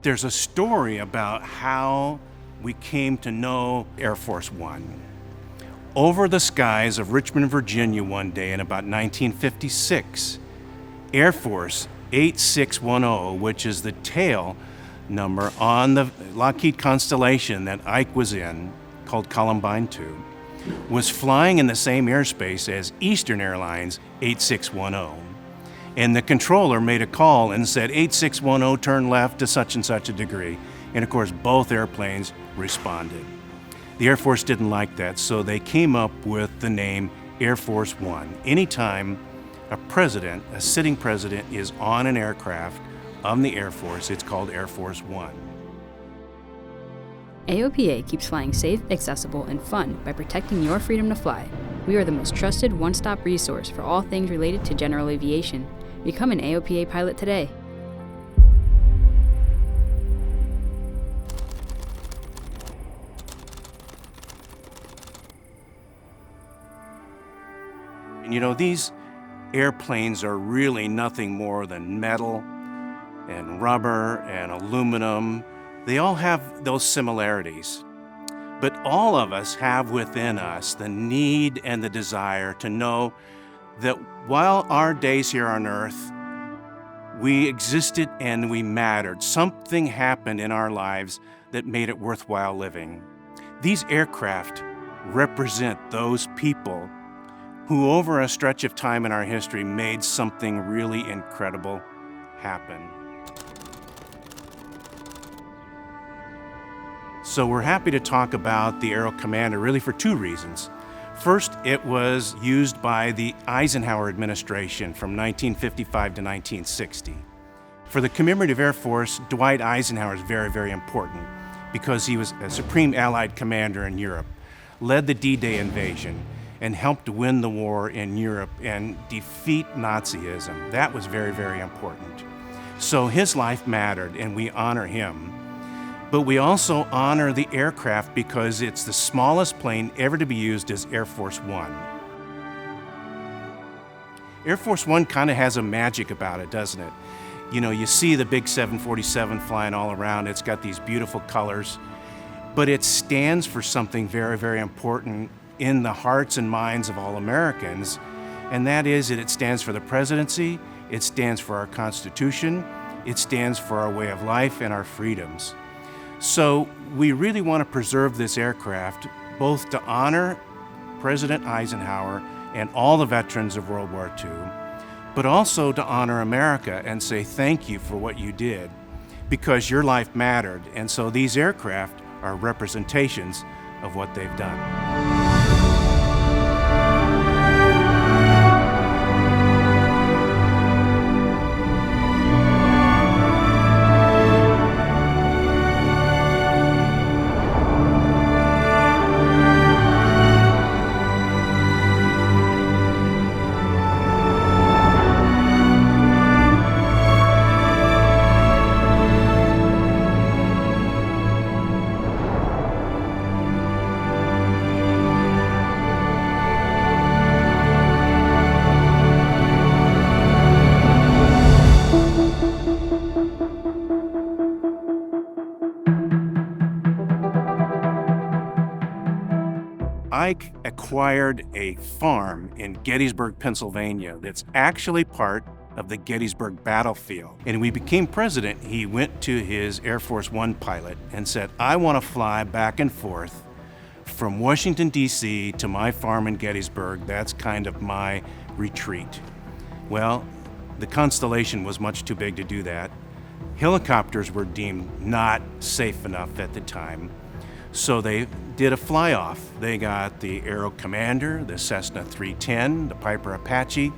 There's a story about how we came to know Air Force One. Over the skies of Richmond, Virginia one day in about 1956, Air Force 8610, which is the tail number on the Lockheed Constellation that Ike was in, called Columbine 2, was flying in the same airspace as Eastern Airlines 8610. And the controller made a call and said, 8610, turn left to such and such a degree. And of course, both airplanes responded. The Air Force didn't like that, so they came up with the name Air Force One. Anytime a sitting president is on an aircraft of the Air Force, it's called Air Force One. AOPA keeps flying safe, accessible, and fun by protecting your freedom to fly. We are the most trusted one-stop resource for all things related to general aviation. Become an AOPA pilot today. And you know, these airplanes are really nothing more than metal and rubber and aluminum. They all have those similarities. But all of us have within us the need and the desire to know that while our days here on Earth, we existed and we mattered. Something happened in our lives that made it worthwhile living. These aircraft represent those people who over a stretch of time in our history made something really incredible happen. So we're happy to talk about the Aero Commander really for two reasons. First, it was used by the Eisenhower administration from 1955 to 1960. For the Commemorative Air Force, Dwight Eisenhower is very, very important because he was a supreme Allied commander in Europe, led the D-Day invasion, and helped win the war in Europe and defeat Nazism. That was very, very important. So his life mattered, and we honor him. But we also honor the aircraft because it's the smallest plane ever to be used as Air Force One. Air Force One kind of has a magic about it, doesn't it? You know, you see the big 747 flying all around. It's got these beautiful colors, but it stands for something very, very important in the hearts and minds of all Americans, and that is that it stands for the presidency, it stands for our Constitution, it stands for our way of life and our freedoms. So we really want to preserve this aircraft, both to honor President Eisenhower and all the veterans of World War II, but also to honor America and say thank you for what you did, because your life mattered. And so these aircraft are representations of what they've done. Ike acquired a farm in Gettysburg, Pennsylvania that's actually part of the Gettysburg battlefield. And when he became president, he went to his Air Force One pilot and said, I want to fly back and forth from Washington, D.C. to my farm in Gettysburg. That's kind of my retreat. Well, the Constellation was much too big to do that. Helicopters were deemed not safe enough at the time. So they did a fly-off. They got the Aero Commander, the Cessna 310, the Piper Apache,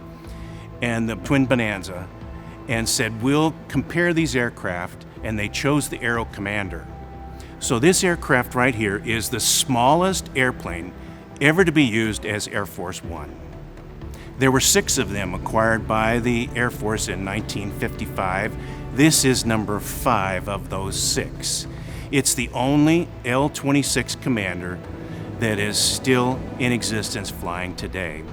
and the Twin Bonanza, and said, we'll compare these aircraft, and they chose the Aero Commander. So this aircraft right here is the smallest airplane ever to be used as Air Force One. There were 6 of them acquired by the Air Force in 1955. This is number 5 of those 6. It's the only L-26 Commander that is still in existence flying today.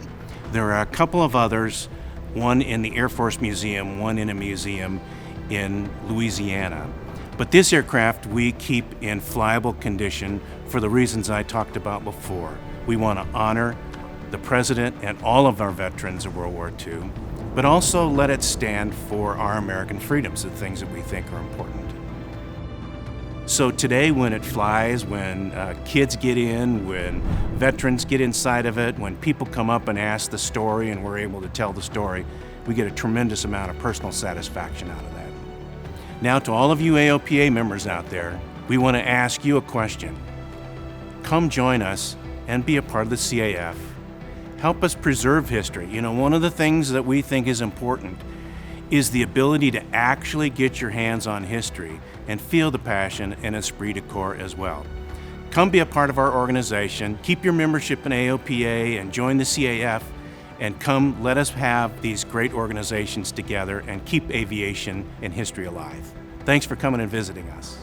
There are a couple of others, one in the Air Force Museum, one in a museum in Louisiana. But this aircraft we keep in flyable condition for the reasons I talked about before. We want to honor the President and all of our veterans of World War II, but also let it stand for our American freedoms, the things that we think are important. So today when it flies, when kids get in, when veterans get inside of it, when people come up and ask the story and we're able to tell the story, we get a tremendous amount of personal satisfaction out of that. Now to all of you AOPA members out there, we want to ask you a question. Come join us and be a part of the CAF. Help us preserve history. You know, one of the things that we think is important is the ability to actually get your hands on history and feel the passion and esprit de corps as well. Come be a part of our organization, keep your membership in AOPA and join the CAF, and come let us have these great organizations together and keep aviation and history alive. Thanks for coming and visiting us.